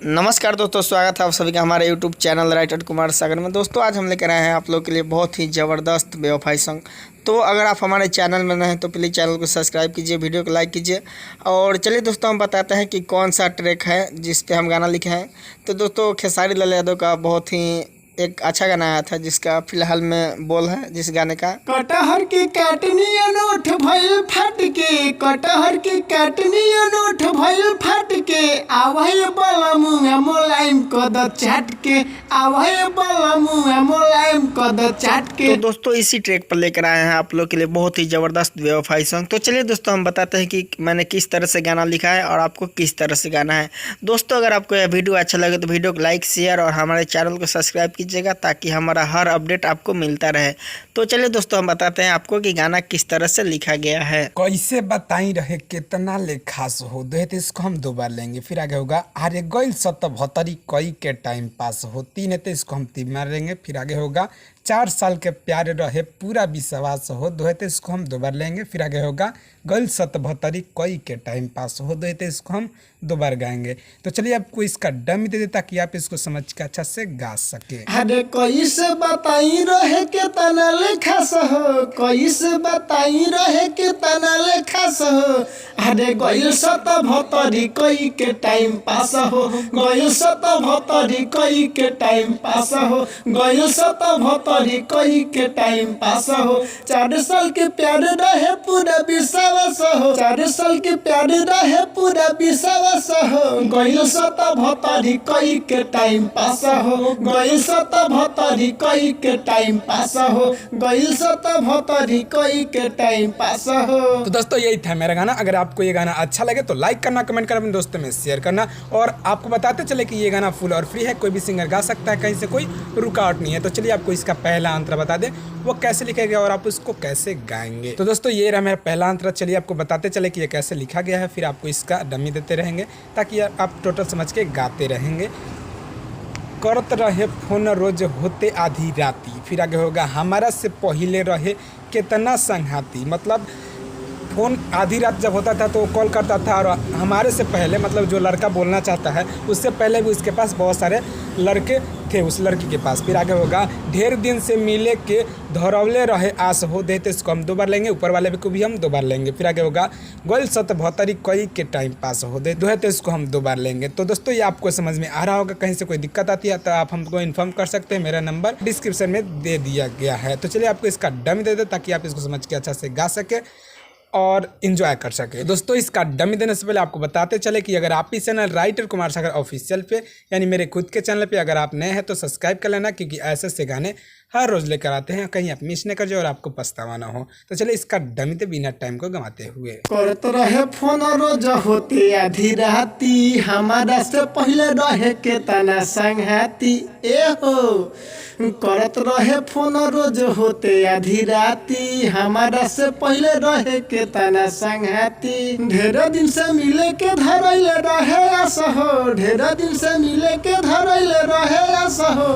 नमस्कार दोस्तों, स्वागत है आप सभी का हमारे YouTube channel writer Kumar Sagar में। दोस्तों आज हम लेकर आए हैं आप लोग के लिए बहुत ही ज़बरदस्त बेवफाई सॉन्ग। तो अगर आप हमारे चैनल में नए हैं तो प्लीज़ चैनल को सब्सक्राइब कीजिए, वीडियो को लाइक कीजिए। और चलिए दोस्तों हम बताते हैं कि कौन सा ट्रैक है जिस पे हम गाना लिखे हैं। तो दोस्तों खेसारी लाल यादव का बहुत ही एक अच्छा गाना आया था जिसका फिलहाल में बोल है जिस गाने का। कटहर की काटनी अनूठ भइल फट के, कटहर की काटनी अनूठ भइल फट के, आवई वाला मुंह मोलायम कद चाट के, आवई वाला मुंह मोलायम कद चाट के। तो दोस्तों इसी ट्रैक पर लेकर आए हैं आप लोग के लिए बहुत ही ज़बरदस्त बेवफाई सॉन्ग। तो चलिए दोस्तों हम बताते हैं कि मैंने किस तरह से गाना लिखा है और आपको किस तरह से गाना है। दोस्तों अगर आपको यह वीडियो अच्छा लगे तो वीडियो को लाइक शेयर और हमारे चैनल को सब्सक्राइब कीजिएगा ताकि हमारा हर अपडेट आपको मिलता रहे। तो चलिए दोस्तों हम बताते हैं आपको कि गाना किस तरह से लिखा गया है। कैसे बताई रहे कितना ले खास हो दे तो इसको हम दो बार लेंगे, फिर आगे होगा अरे गोइल 77 कई के टाइम पास हो, 3 है तो इसको हम 3 बार लेंगे, फिर आगे होगा 4 साल के प्यार रहे पूरा विश्वास हो, दो है तो इसको हम 2 बार लेंगे, फिर आगे होगा गोइल 77 कई के टाइम पास हो, दो है तो इसको हम 2 बार गाएंगे। तो चलिए आपको इसका डमी दे देता कि आप इसको समझ के अच्छा से गा सके। अरे कैसे बताई रहे के तना लेखा हो, कैसे बताई रहे के तना लेखा हो। अरे गइल 77 कई के टाइम पास हो, गइल 77 कई के टाइम पास हो, गइल 77 कई के टाइम पास हो। 4 साल के प्यार रहे पूरा विश्वास हो, 4 साल के प्यार रहे पूरा विश्वास हो, गइल 77 कई के टाइम पास हो, गइल 77 कई के टाइम पास हो, गइल 77 कई के टाइम पास हो। तो दोस्तों यही था मेरा गाना। अगर आपको ये गाना अच्छा लगे तो लाइक करना, कमेंट करना, अपने दोस्तों में शेयर करना। और आपको बताते चले कि ये गाना फुल और फ्री है, कोई भी सिंगर गा सकता है, कहीं से कोई रुकावट नहीं है। तो चलिए आपको इसका पहला अंतरा बता दें वो कैसे लिखा गया और आप उसको कैसे गाएंगे। तो दोस्तों ये रहा मेरा पहला अंतरा। चलिए आपको बताते चले कि ये कैसे लिखा गया है, फिर आपको इसका डमी देते रहेंगे ताकि आप टोटल समझ के गाते रहेंगे। करत रहे फोन रोज होते आधी राती, फिर आगे होगा हमारा से पहले रहे कितना संघाती। मतलब फ़ोन आधी रात जब होता था तो वो कॉल करता था और हमारे से पहले मतलब जो लड़का बोलना चाहता है उससे पहले भी उसके पास बहुत सारे लड़के थे उस लड़की के पास। फिर आगे होगा ढेर दिन से मिले के धरौले रहे आस हो, देते इसको हम 2 बार लेंगे, ऊपर वाले को भी हम 2 बार लेंगे। फिर आगे होगा गोइल 77 कई के टाइम पास हो, दे तो इसको हम 2 बार लेंगे। तो दोस्तों ये आपको समझ में आ रहा होगा। कहीं से कोई दिक्कत आती है तो आप हमको इन्फॉर्म कर सकते हैं, मेरा नंबर डिस्क्रिप्शन में दे दिया गया है। तो चलिए आपको इसका डमी दे दे ताकि आप इसको समझ के अच्छा से गा सके और इन्जॉय कर सके। दोस्तों इसका डमी देने से पहले आपको बताते चले कि अगर आप इस channel writer Kumar Sagar official पे यानी मेरे खुद के चैनल पे अगर आप नए हैं तो सब्सक्राइब कर लेना, क्योंकि ऐसे से गाने हर रोज़ लेकर आते हैं, कहीं आप मिस न कर जाए और आपको पछतावा ना हो। तो चलिए इसका डमी दे बिना टाइम को गंवाते हुए। करत रहे फोन रोज होते आधी राती, हमारा से पहले रहे के तना संघाती। ए हो करत रहे फोन रोज होते आधी राती, हमारा से पहले रहे के तना संघाती। ढेर दिन से मिले के धरैले रहे आस हो, ढेर दिन से मिले के धरैले रहे आस हो।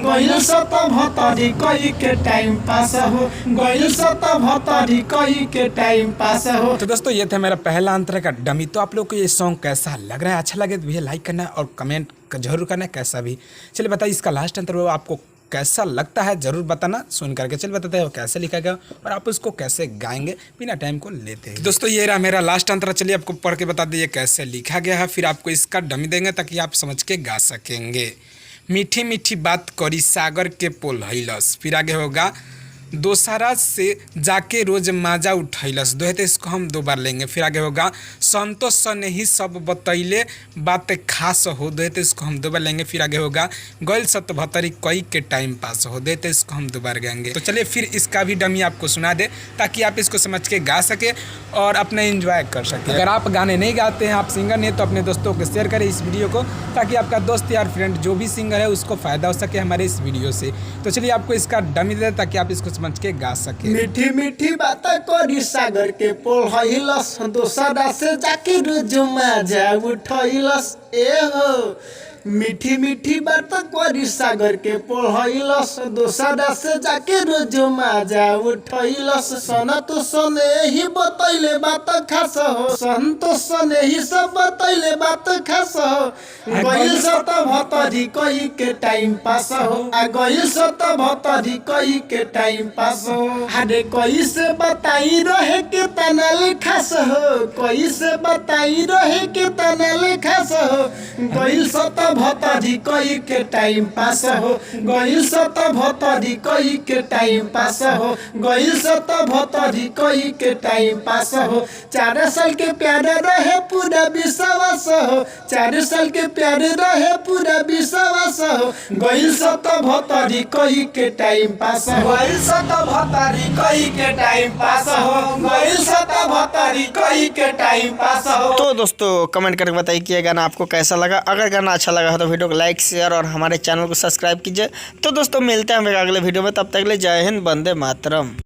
गइल 77 कई के टाइम पास हो, गइल 77 कई के टाइम पास हो। तो दोस्तों ये था मेरा पहला अंतर का डमी। तो आप लोग को ये सॉन्ग कैसा लग रहा है? अच्छा लगे तो भैया लाइक करना और कमेंट जरूर करना कैसा भी। चलिए बताइए इसका लास्ट अंतर वो आपको कैसा लगता है, जरूर बताना सुन करके। चल बताते हैं वो कैसे लिखा गया और आप उसको कैसे गाएंगे बिना टाइम को लेते हैं। दोस्तों ये रहा मेरा लास्ट अंतरा। चलिए आपको पढ़ के बता दीजिए कैसे लिखा गया है, फिर आपको इसका डमी देंगे ताकि आप समझ के गा सकेंगे। मीठी मीठी बात करी सागर के पोल हैलस, फिर आगे होगा दोसरा से जाके रोज माजा उठैलस, दो है तो इसको हम 2 बार लेंगे। फिर आगे होगा संतोष सने ही सब बतैले बात खास हो, दो है तो इसको हम 2 बार लेंगे। फिर आगे होगा गोइल 77 कई के टाइम पास हो, दे तो इसको हम 2 बार गाएंगे। तो चलिए फिर इसका भी डमी आपको सुना दे ताकि आप इसको समझ के गा सके और अपना एंजॉय कर सके। अगर आप गाने नहीं गाते हैं, आप सिंगर नहीं, तो अपने दोस्तों को शेयर करें इस वीडियो को ताकि आपका दोस्त यार फ्रेंड जो भी सिंगर है उसको फ़ायदा हो सके हमारे इस वीडियो से। तो चलिए आपको इसका डमी दे ताकि आप इसको समझ के गा सके। मीठी मीठी बात करी सागर के पोल हैलस, दोसरा से जाके रोज माजा उठैलस। ए हो मीठी मीठी बात करी सागर के पढ़ैलस दोसरा से जाके रोज माजा उठैलस संतोष ने ही बतैले बात खास हो संतोष ने ही सब बतैले बात खास हो गइल सत भतरी कही के टाइम पास हो आ गइल सत भतरी कही के टाइम पास हो अरे कैसे बताई रहे के तनल खास हो कैसे बताई रहे के तनल खास हो गइल सत भतरी कही के टाइम पास हो गइल सत भतरी कही के टाइम पास हो गइल सत भतरी कही के टाइम पास हो 4 साल के प्यार रहे पूरा विश्वास हो 4 साल के प्यार रहे पूरा विश्वास हो गइल सत भतरी कही के टाइम पास हो गइल सत भतरी कही के टाइम पास हो गइल सत भतरी कही के टाइम पास हो। तो दोस्तों कमेंट करके बताइए कि ये गाना आपको कैसा लगा। अगर गाना अच्छा लगा हो तो वीडियो को लाइक शेयर और हमारे चैनल को सब्सक्राइब कीजिए। तो दोस्तों मिलते हैं हम एक अगले वीडियो में, तब तक के लिए जय हिंद, वंदे मातरम।